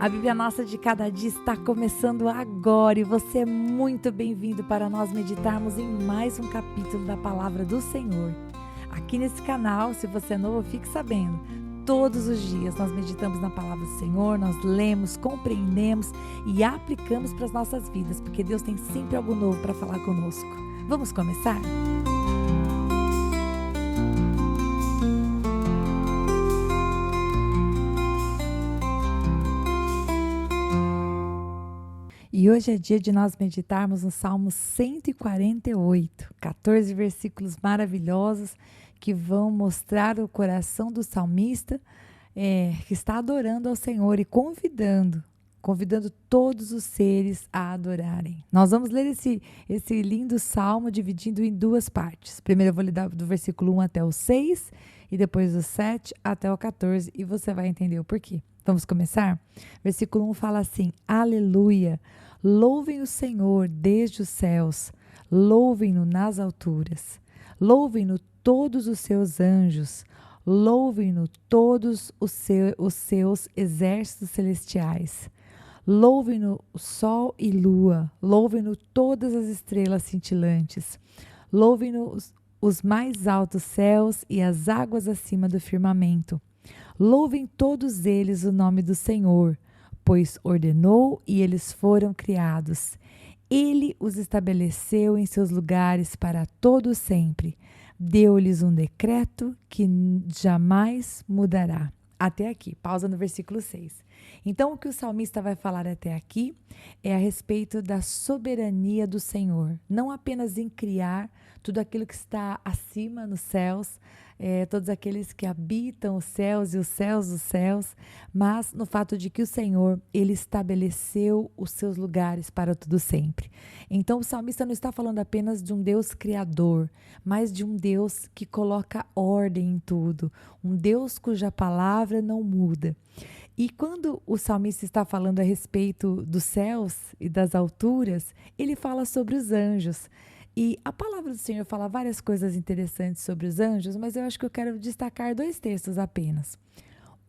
A Bíblia Nossa de Cada Dia está começando agora e você é muito bem-vindo para nós meditarmos em mais um capítulo da Palavra do Senhor. Aqui nesse canal, se você é novo, fique sabendo, todos os dias nós meditamos na Palavra do Senhor, nós lemos, compreendemos e aplicamos para as nossas vidas, porque Deus tem sempre algo novo para falar conosco. Vamos começar? E hoje é dia de nós meditarmos no Salmo 148, 14 versículos maravilhosos que vão mostrar o coração do salmista que está adorando ao Senhor e convidando todos os seres a adorarem. Nós vamos ler esse lindo salmo dividindo em duas partes. Primeiro eu vou ler do versículo 1 até o 6 e depois do 7 até o 14 e você vai entender o porquê. Vamos começar? Versículo 1 fala assim: Aleluia! Louvem o Senhor desde os céus, louvem-no nas alturas, louvem-no todos os seus anjos, louvem-no todos os seus exércitos celestiais, louvem-no o sol e lua, louvem-no todas as estrelas cintilantes, louvem-no os mais altos céus e as águas acima do firmamento. Louvem todos eles o nome do Senhor, pois ordenou e eles foram criados. Ele os estabeleceu em seus lugares para todo sempre. Deu-lhes um decreto que jamais mudará. Até aqui, pausa no versículo 6. Então, o que o salmista vai falar até aqui é a respeito da soberania do Senhor. Não apenas em criar tudo aquilo que está acima nos céus, todos aqueles que habitam os céus e os céus dos céus, mas no fato de que o Senhor, Ele estabeleceu os seus lugares para tudo sempre. Então o salmista não está falando apenas de um Deus criador, mas de um Deus que coloca ordem em tudo, um Deus cuja palavra não muda. E quando o salmista está falando a respeito dos céus e das alturas, ele fala sobre os anjos. E a palavra do Senhor fala várias coisas interessantes sobre os anjos, mas eu acho que eu quero destacar dois textos apenas.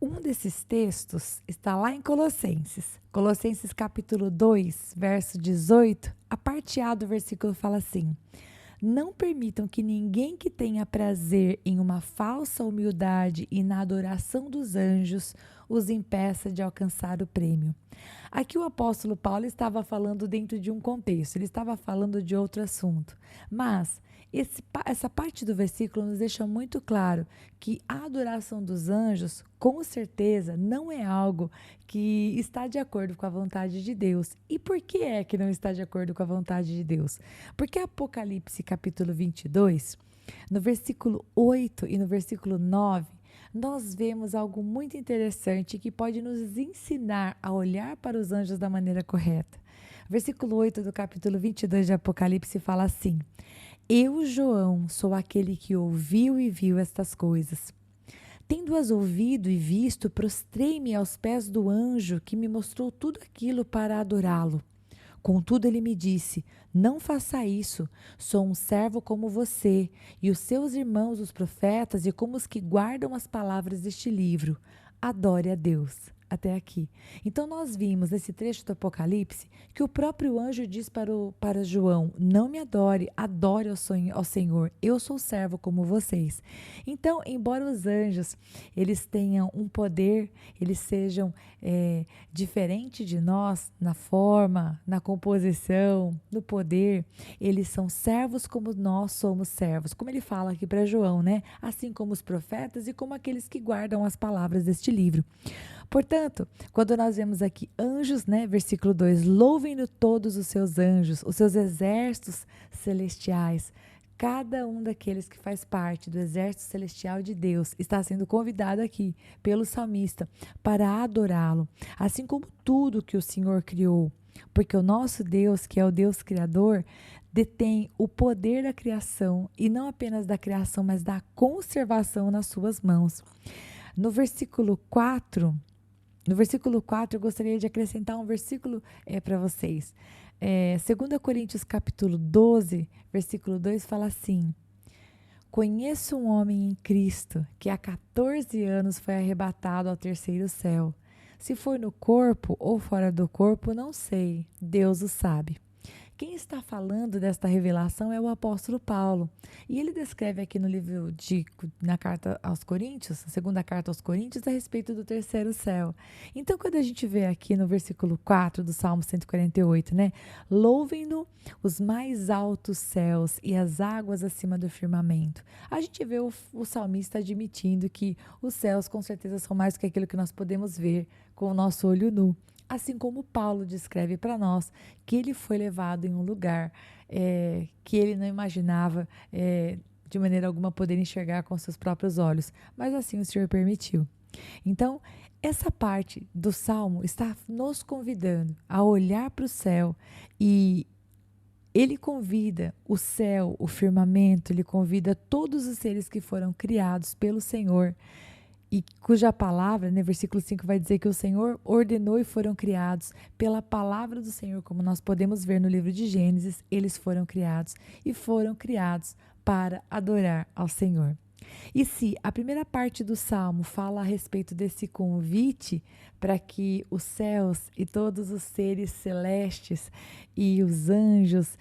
Um desses textos está lá em Colossenses. Colossenses capítulo 2, verso 18, a parte A do versículo fala assim: Não permitam que ninguém que tenha prazer em uma falsa humildade e na adoração dos anjos os impeça de alcançar o prêmio. Aqui o apóstolo Paulo estava falando dentro de um contexto, ele estava falando de outro assunto, mas essa parte do versículo nos deixa muito claro que a adoração dos anjos, com certeza, não é algo que está de acordo com a vontade de Deus. E por que é que não está de acordo com a vontade de Deus? Porque Apocalipse capítulo 22, no versículo 8 e no versículo 9, nós vemos algo muito interessante que pode nos ensinar a olhar para os anjos da maneira correta. Versículo 8 do capítulo 22 de Apocalipse fala assim: Eu, João, sou aquele que ouviu e viu estas coisas. Tendo-as ouvido e visto, prostrei-me aos pés do anjo que me mostrou tudo aquilo para adorá-lo. Contudo, ele me disse: Não faça isso, sou um servo como você e os seus irmãos, os profetas, e como os que guardam as palavras deste livro. Adore a Deus. Até aqui. Então nós vimos nesse trecho do Apocalipse que o próprio anjo diz para João: não me adore, adore ao Senhor, eu sou servo como vocês. Então, embora os anjos eles tenham um poder, eles sejam diferentes de nós na forma, na composição, no poder, eles são servos como nós somos servos, como ele fala aqui para João, né? Assim como os profetas e como aqueles que guardam as palavras deste livro. Portanto, quando nós vemos aqui anjos, né, versículo 2, louvem-no todos os seus anjos, os seus exércitos celestiais. Cada um daqueles que faz parte do exército celestial de Deus está sendo convidado aqui pelo salmista para adorá-lo, assim como tudo que o Senhor criou. Porque o nosso Deus, que é o Deus Criador, detém o poder da criação, e não apenas da criação, mas da conservação nas suas mãos. No versículo 4, eu gostaria de acrescentar um versículo para vocês. 2 Coríntios capítulo 12, versículo 2 fala assim: Conheço um homem em Cristo que há 14 anos foi arrebatado ao terceiro céu. Se foi no corpo ou fora do corpo, não sei, Deus o sabe. Quem está falando desta revelação é o apóstolo Paulo. E ele descreve aqui no livro na carta aos Coríntios, a segunda carta aos Coríntios, a respeito do terceiro céu. Então, quando a gente vê aqui no versículo 4 do Salmo 148, né? Louvem-no os mais altos céus e as águas acima do firmamento. A gente vê o salmista admitindo que os céus com certeza são mais do que aquilo que nós podemos ver com o nosso olho nu. Assim como Paulo descreve para nós que ele foi levado em um lugar que ele não imaginava de maneira alguma poder enxergar com seus próprios olhos, mas assim o Senhor permitiu. Então, essa parte do Salmo está nos convidando a olhar para o céu e ele convida o céu, o firmamento, ele convida todos os seres que foram criados pelo Senhor e cuja palavra, né, versículo 5 vai dizer que o Senhor ordenou e foram criados pela palavra do Senhor, como nós podemos ver no livro de Gênesis, eles foram criados e foram criados para adorar ao Senhor. E se a primeira parte do Salmo fala a respeito desse convite para que os céus e todos os seres celestes e os anjos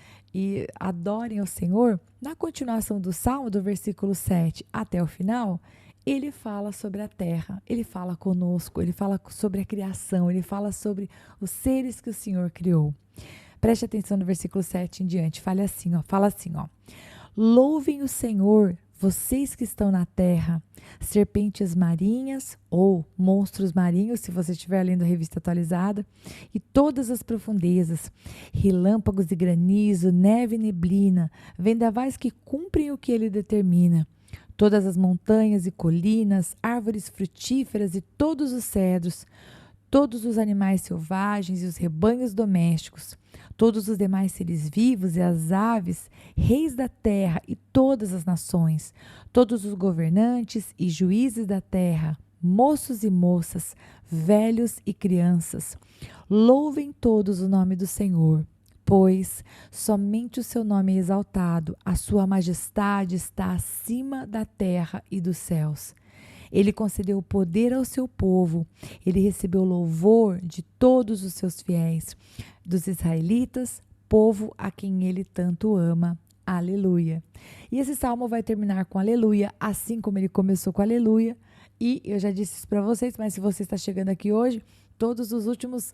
adorem ao Senhor, na continuação do Salmo, do versículo 7 até o final, ele fala sobre a terra, ele fala conosco, ele fala sobre a criação, ele fala sobre os seres que o Senhor criou. Preste atenção no versículo 7 em diante, fala assim, ó. Louvem o Senhor, vocês que estão na terra, serpentes marinhas ou monstros marinhos, se você estiver lendo a revista atualizada, e todas as profundezas, relâmpagos e granizo, neve e neblina, vendavais que cumprem o que ele determina. Todas as montanhas e colinas, árvores frutíferas e todos os cedros, todos os animais selvagens e os rebanhos domésticos, todos os demais seres vivos e as aves, reis da terra e todas as nações, todos os governantes e juízes da terra, moços e moças, velhos e crianças, louvem todos o nome do Senhor. Pois somente o seu nome é exaltado, a sua majestade está acima da terra e dos céus. Ele concedeu o poder ao seu povo, ele recebeu louvor de todos os seus fiéis, dos israelitas, povo a quem ele tanto ama. Aleluia. E esse salmo vai terminar com aleluia, assim como ele começou com aleluia. E eu já disse isso para vocês, mas se você está chegando aqui hoje, todos os últimos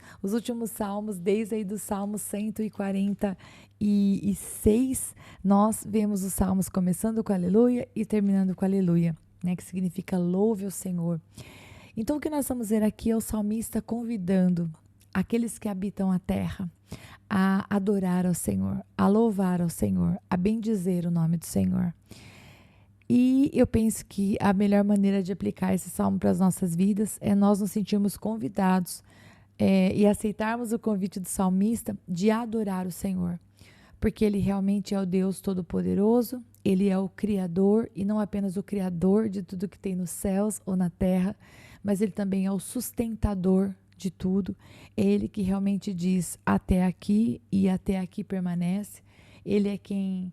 salmos, desde aí do Salmo 146, nós vemos os salmos começando com aleluia e terminando com aleluia, né, que significa louve ao Senhor. Então o que nós vamos ver aqui é o salmista convidando aqueles que habitam a terra a adorar ao Senhor, a louvar ao Senhor, a bendizer o nome do Senhor. E eu penso que a melhor maneira de aplicar esse salmo para as nossas vidas é nós nos sentirmos convidados e aceitarmos o convite do salmista de adorar o Senhor, porque ele realmente é o Deus Todo-Poderoso, ele é o Criador e não apenas o Criador de tudo que tem nos céus ou na terra, mas ele também é o sustentador de tudo, é ele que realmente diz até aqui e até aqui permanece, ele é quem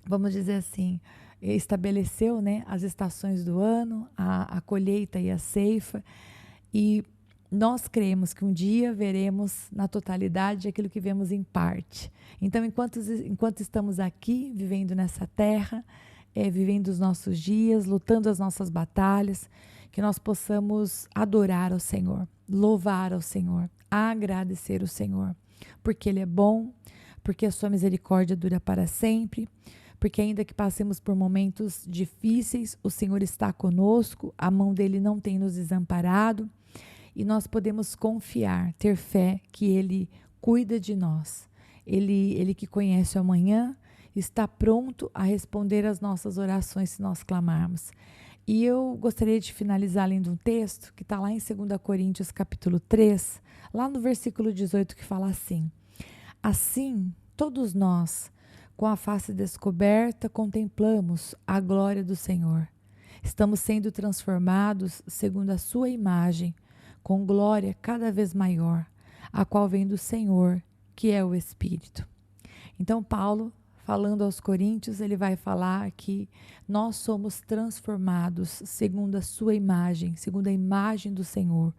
vamos dizer assim, estabeleceu, né, as estações do ano, a colheita e a ceifa, e nós cremos que um dia veremos na totalidade aquilo que vemos em parte. Então, enquanto estamos aqui, vivendo nessa terra, vivendo os nossos dias, lutando as nossas batalhas, que nós possamos adorar ao Senhor, louvar ao Senhor, agradecer ao Senhor, porque Ele é bom, porque a sua misericórdia dura para sempre, porque ainda que passemos por momentos difíceis, o Senhor está conosco, a mão dele não tem nos desamparado e nós podemos confiar, ter fé que ele cuida de nós. Ele que conhece o amanhã está pronto a responder às nossas orações se nós clamarmos. E eu gostaria de finalizar lendo um texto que está lá em 2 Coríntios capítulo 3, lá no versículo 18, que fala assim: assim, todos nós, com a face descoberta, contemplamos a glória do Senhor. Estamos sendo transformados segundo a sua imagem, com glória cada vez maior, a qual vem do Senhor, que é o Espírito. Então, Paulo falando aos Coríntios, ele vai falar que nós somos transformados segundo a sua imagem, segundo a imagem do Senhor,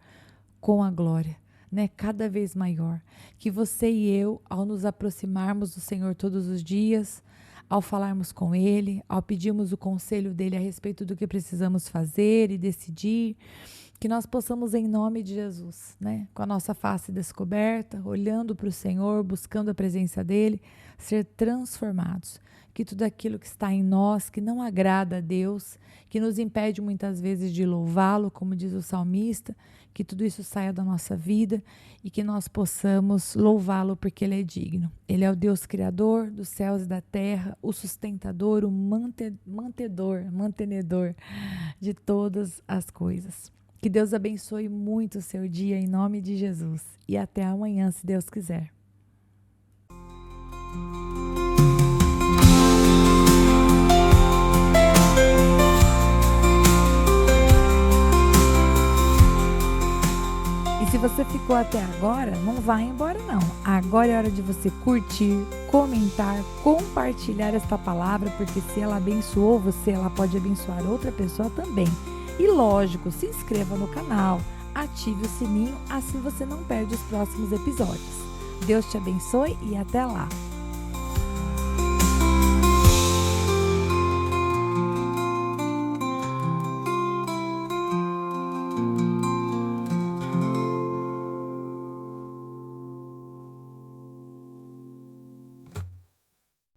com a glória, né? Cada vez maior. Que você e eu, ao nos aproximarmos do Senhor todos os dias, ao falarmos com Ele, ao pedirmos o conselho dEle a respeito do que precisamos fazer e decidir, que nós possamos, em nome de Jesus, né, com a nossa face descoberta, olhando para o Senhor, buscando a presença dEle, ser transformados. Que tudo aquilo que está em nós, que não agrada a Deus, que nos impede muitas vezes de louvá-lo, como diz o salmista, que tudo isso saia da nossa vida e que nós possamos louvá-lo porque Ele é digno. Ele é o Deus Criador dos céus e da terra, o sustentador, o mantenedor de todas as coisas. Que Deus abençoe muito o seu dia em nome de Jesus. E até amanhã, se Deus quiser. E se você ficou até agora, não vai embora não. Agora é hora de você curtir, comentar, compartilhar esta palavra, porque se ela abençoou você, ela pode abençoar outra pessoa também. E lógico, se inscreva no canal, ative o sininho, assim você não perde os próximos episódios. Deus te abençoe e até lá!